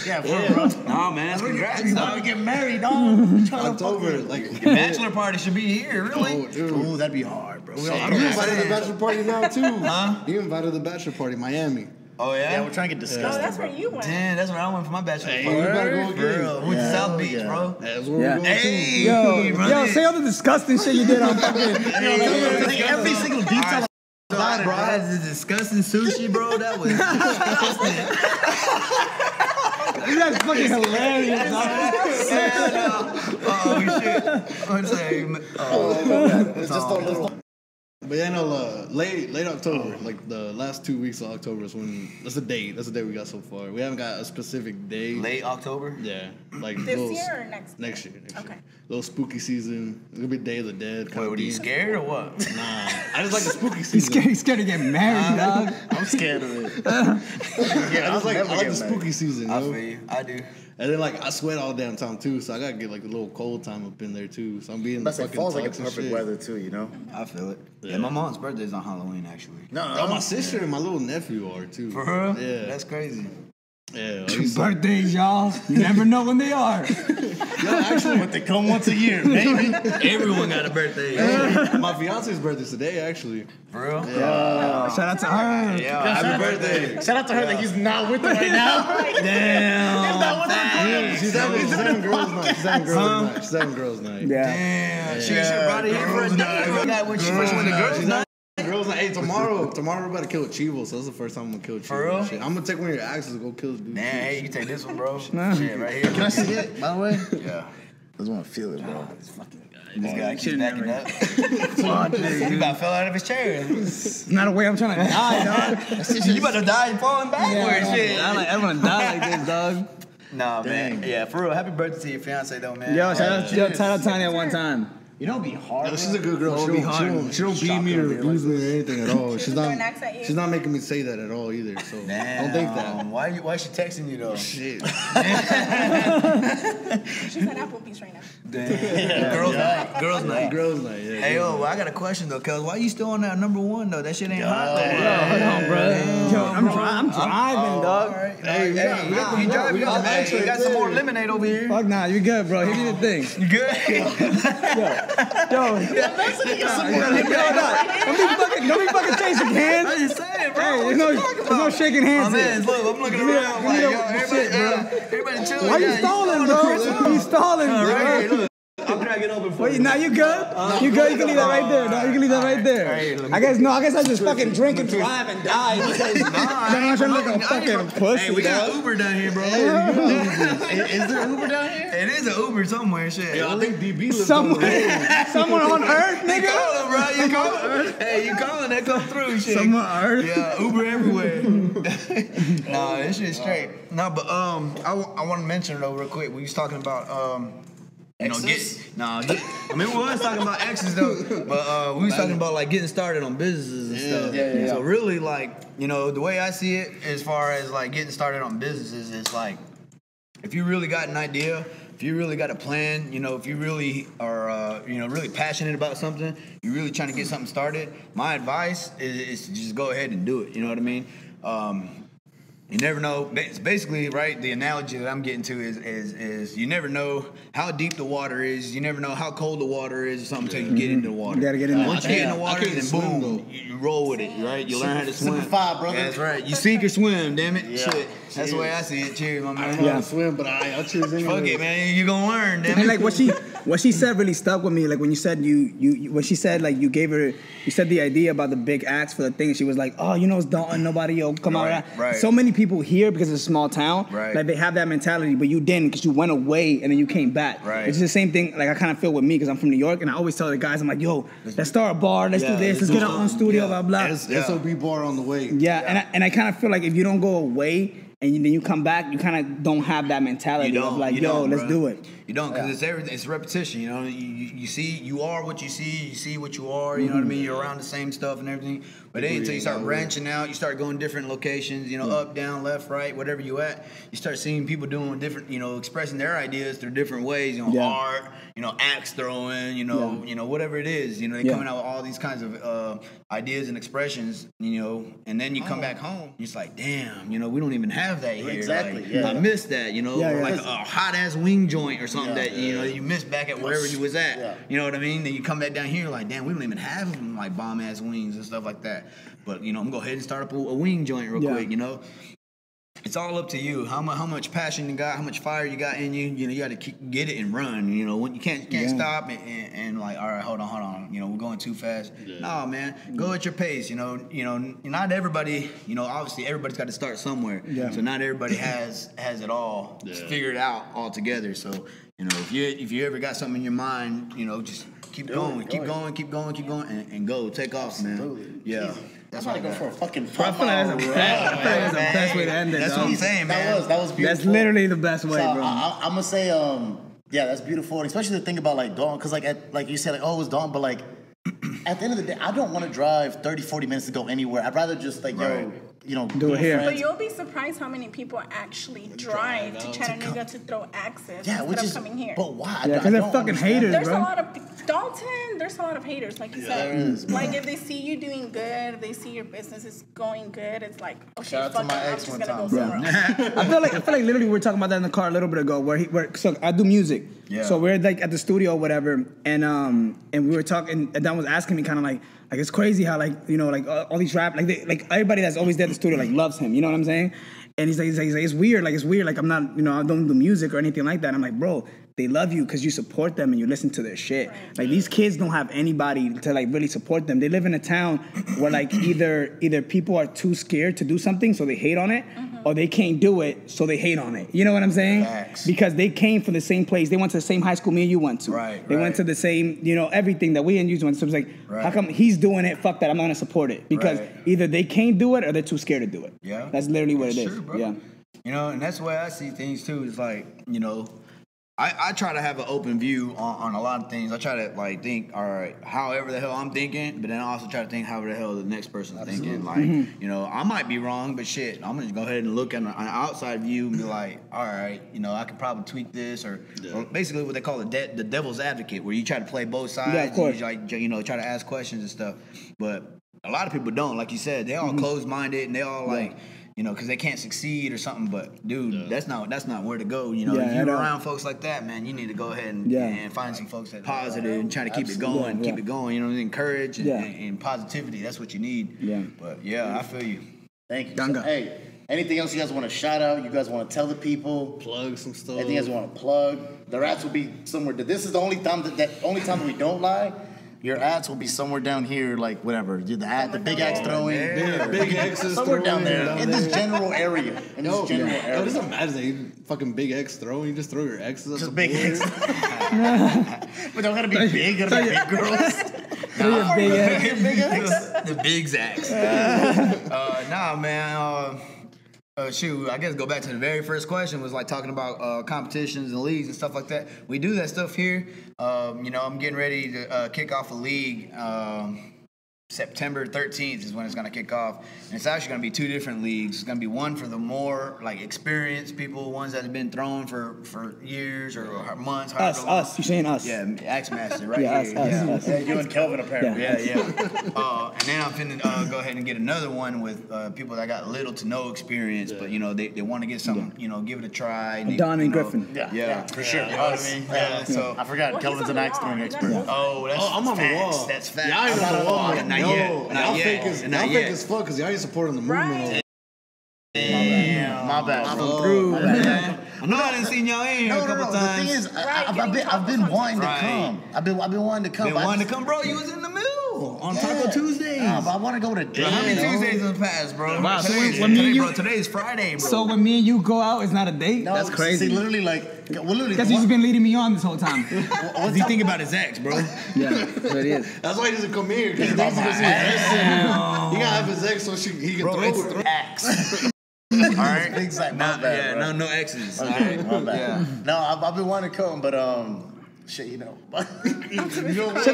Yeah, bro. No, man, that's congrats, You about to dog. get married, dog. October, like. Your bachelor party should be here, really. Oh, dude. Ooh, that'd be hard, bro. You invited to the bachelor party now too. Huh? You invited to the bachelor party, Miami. Oh, yeah? Yeah, we're trying to get Oh, disgusted. that's where you went. Damn, that's where I went for my bachelor Hey, party. you better go For again. real. Went to South Beach, bro. That's where Yeah. we're going Hey, Yo, say all the disgusting shit you did on fucking. Like every single detail. Bro, I had this disgusting sushi, bro. That was disgusting. You guys fucking hilarious, dog. Oh, shit. I'm saying, It's just a little. But yeah, no, late October, like the last 2 weeks of October is when that's the date. That's the date we got so far. We haven't got a specific day. late October? Yeah, like This little- year or next? Next year. Okay. Little spooky season. It's gonna be Day of the Dead. Wait, were you scared or what? Nah, I just like the spooky He's season. scared, he's scared to get married, dog. I'm scared of it. I just like never the get spooky married. season. I Yo. feel you. I do. And then like I sweat all damn time too, so I gotta get like a little cold time up in there too. So I'm being the That's like fucking falls like a toxic perfect shit. weather too, you know. I feel it. Yeah, Yeah. my mom's birthday's on Halloween, actually. Oh, my sister and my little nephew are too. For real? Yeah. That's crazy. Yeah. Birthdays, y'all. You never know when they are. But they come once a year, maybe. Everyone got a birthday. My fiance's birthday's today, actually. For real? Shout out to her. Yeah, happy birthday. Shout out to her that he's not with her right now. Damn. She's having girls' night. She's having girls' night. She's having girls' night. Yeah. Damn. She brought it here for a day. Got when she first went to girls' She's night. not girls' night. Hey, tomorrow we're about to kill a Chivo, so that's the first time I'm gonna kill a Chivo. For real? Shit. I'm gonna take one of your axes and go kill this dude. Damn, hey, you can take this one, bro. Shit, right here. Can I see it, by the way? Yeah. I just want to feel it, bro. This guy keeps should've backing never- up. He about fell out of his chair. It's not a way I'm trying to die, dog. You about to die and falling backwards, shit. I want to die like this, dog. Nah, man. Yeah, for real. Happy birthday to your fiance, though, man. Yo, shout out Tanya one time. You know, it'd be hard. No, she's a good girl. She be don't, hard. she don't beat me or abuse me or anything at all. She's throwing axe at you? She's not making me say that at all either. So don't think that. Why is she texting you, though? Shit. She's at Applebee's right now. Damn. Girls night. Girls night. Girls' night. Yeah. Hey, yo, I got a question, though, cuz. Why you still on that number one, though? That shit ain't hot, though. Hold on, bro. Yo, I'm driving, dog. Hey, you drive, you got some more lemonade over here. Fuck nah, you good, bro. Hit me the thing. You good? Yo, don't be fucking chasing hands. I'm just saying, bro. Hey, What there's you talking no about? shaking hands My here. man, look, I'm looking around like, yo, shit, bro. everybody chill. Why you stalling, bro? You stalling, Right, bro. look. I'm cracking open for Wait, you. now you good? You good? You can leave that right there, dog. You can leave that right there. I guess I just fucking drink and drive and die because I'm trying to look a fucking pussy. Hey, we got dog. Uber down here, bro. Is there Uber down here? It is an Uber somewhere, shit. I think DB lives on the road. Someone on Earth, You nigga. calling, bro? You calling? Hey, you calling? That come through, shit. Someone on Earth. Yeah, Uber everywhere. Nah, this shit's straight. No, but I want to mention though real quick. We was talking about you know, I mean, we was talking about exes though, but we was talking about like getting started on businesses and stuff. Yeah. So really, like, you know, the way I see it, as far as like getting started on businesses, is like, if you really got an idea, if you really got a plan, you know, if you really are, you know, really passionate about something, you're really trying to get something started. My advice is to just go ahead and do it. You know what I mean? You never know. It's basically, right, the analogy that I'm getting to is you never know how deep the water is. You never know how cold the water is or something until you get into the water. You gotta get in there. Once you get in the I water, can't then swim, boom, though. you roll with it, right? You learn how to swim. Simplify, brother. That's right. You sink or swim, damn it. Yeah. Shit. That's the way I see it. Cheers, my I man. don't know how to swim, but I'll choose anyway. Fuck it, man. You gonna learn, damn And it. like what What she said really stuck with me. Like when you said what she said, like you said the idea about the big acts for the thing. She was like, oh, you know, it's Dalton, nobody will come out. Right. So many people here because it's a small town. Right. Like they have that mentality, but you didn't because you went away and then you came back. Right. It's the same thing. Like I kind of feel with me because I'm from New York, and I always tell the guys, I'm like, yo, let's start a bar, let's do this, let's get our own studio, blah blah. SOB bar on the way. Yeah, and I kind of feel like if you don't go away and then you come back, you kind of don't have that mentality of like, yo, let's do it. You don't, because it's everything. It's repetition. You know, you see, you are what you see. You see what you are. You know what I mean. You're around the same stuff and everything. But then until you start branching out, you start going different locations. You know, up, down, left, right, whatever you at. You start seeing people doing different. You know, expressing their ideas through different ways. You know, art. You know, axe throwing. You know, whatever it is. You know, they coming out with all these kinds of ideas and expressions. You know, and then you come back home. You're just like, damn. You know, we don't even have that here. Exactly. Like, I missed that. You know, like a hot ass wing joint or something that you know you missed back at wherever you was at. You know what I mean? Then you come back down here like, damn, we don't even have them like bomb ass wings and stuff like that. But you know, I'm gonna go ahead and start up a wing joint real quick. You know, it's all up to you. How much passion you got, how much fire you got in you. You know, you got to get it and run. You know, when you can't stop and like, all right, hold on. You know, we're going too fast. No, man, go at your pace. You know, not everybody. You know, obviously everybody's got to start somewhere. So not everybody has it all figured out all together. So you know, if you ever got something in your mind, you know, just keep going, and go, take off, man. Absolutely. Yeah. That's why I go for a fucking I feel like that's the best way to end it. That's what I'm saying, man. That was beautiful. That's literally the best way, so bro. I'm gonna say, that's beautiful, and especially the thing about like Dawn, because like you said, like, oh, it was Dawn, but like at the end of the day, I don't want to drive 30, 40 minutes to go anywhere. I'd rather just like do it here. But you'll be surprised how many people actually drive to Chattanooga to throw axes instead of coming here. But why? Yeah, because they're fucking haters, There's bro. a lot of Dalton. There's a lot of haters, like you said. Like if they see you doing good, if they see your business is going good, it's like, okay, fuck it, I'm just gonna go somewhere else. I feel like literally we were talking about that in the car a little bit ago. So I do music, so we're like at the studio or whatever, and we were talking, and Don was asking me kind of like it's crazy how like you know like all these rap like everybody that's always there at the studio like loves him, you know what I'm saying? And he's like it's weird like I'm not, you know, I don't do music or anything like that. I'm like, bro, they love you because you support them and you listen to their shit. Right. Like these kids don't have anybody to like really support them. They live in a town where like either people are too scared to do something so they hate on it, or they can't do it so they hate on it. You know what I'm saying? Facts. Because they came from the same place. They went to the same high school me and you went to. They went to the same, you know, everything that we and you went to. So it's like, how come he's doing it? Fuck that. I'm not gonna support it because either they can't do it or they're too scared to do it. Yeah, that's literally what it is. True, bro. Yeah, you know, and that's the way I see things too. It's like, you know, I try to have an open view on a lot of things. I try to like think, all right, however the hell I'm thinking, but then I also try to think however the hell the next person's thinking. Like, you know, I might be wrong, but shit, I'm gonna go ahead and look at an outside view and be like, all right, you know, I could probably tweak this or basically what they call the devil's advocate, where you try to play both sides. Yeah, of course. And you, like, you know, try to ask questions and stuff. But a lot of people don't, like you said, they all closed-minded and they all like. You know, because they can't succeed or something. But dude, that's not where to go. You know, if you're around folks like that, man, you need to go ahead and find some folks that are positive and try to keep it going, keep it going. You know, encourage and positivity. That's what you need. Yeah. But I feel you. Thank you. So, hey, anything else you guys want to shout out? You guys want to tell the people? Plug some stuff. Anything you guys want to plug? The rats will be somewhere. This is the only time that we don't lie. Your ads will be somewhere down here, like whatever. The big axe throwing, big axes somewhere down there in this general area. Just imagine that you fucking big X throwing. You just throw your X's up just the big board. X. But don't gotta be big. Gotta be big girls. The big Zax. Nah, man. Shoot, I guess go back to the very first question was like talking about competitions and leagues and stuff like that. We do that stuff here. You know, I'm getting ready to kick off a league. September 13th is when it's going to kick off. And it's actually going to be two different leagues. It's going to be one for the more like experienced people, ones that have been throwing for years or months. Us. You're saying us. Yeah, Axe Master right here. Us. Yeah, you and Kelvin apparently. Yeah. And then I'm finna go ahead and get another one with people that got little to no experience, but you know they want to get something, you know, give it a try. And Don and Griffin. Yeah, for sure. You know what I mean? Yeah. So I forgot Kelvin's an axe throwing expert. Oh, that's I'm on the wall. That's facts. Y'all ain't on the wall. Not yet. Y'all fake as fuck because y'all ain't supporting the movement. My bad. Through. I know I didn't seen y'all in here a couple The times. thing is, Right, I've been wanting to Right. come. I've been wanting to come. Been but I wanting to just- come, bro. You was in the middle on Taco Tuesdays. Nah, but I want to go today. How many you know? Tuesdays in the past, bro? Wow, so Today's, when me and today, you- bro, today's Friday, bro. So when me and you go out, it's not a date. No, That's crazy. See, literally, like, we're literally. Because he's been leading me on this whole time. What do you think about his ex, bro? Yeah, so it is. That's why he doesn't come here. Because he needs to go see his ex. He gotta have his ex so he can throw it. Axe. All right. Exactly. My Nah, bad, yeah, bro. no exes. Okay, my bad. Yeah. No, I've been wanting to come, but shit, you know. Shut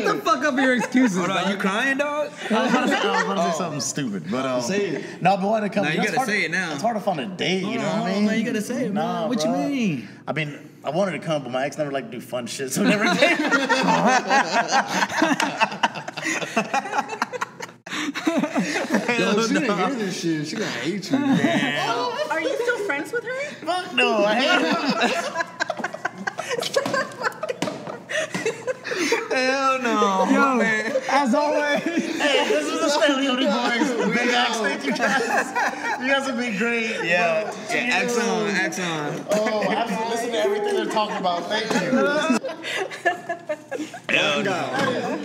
the fuck up with your excuses. Hold on, you crying, dog? I was gonna say something stupid, but Say it. No, I've been wanting to come. Nah, you know, it's gotta hard say to- it now. It's hard to find a date, you know what I on, mean? man, you gotta say it, Nah, man. What you bro. mean? I mean, I wanted to come, but my ex never liked to do fun shit, so never came. Yo, she didn't hear this shit. She gonna hate you. Are you still friends with her? Fuck no, I hate her. Hell no. Yo, as always. Hey, this is the Stanley Only Boys. Big Axe, thank you guys. You guys have been great. Yeah. Axon. Oh, I have to listen to everything they're talking about. Thank you.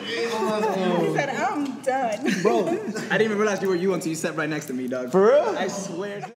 He said, I'm done. Bro, I didn't even realize you were you until you sat right next to me, dog. For real? I swear.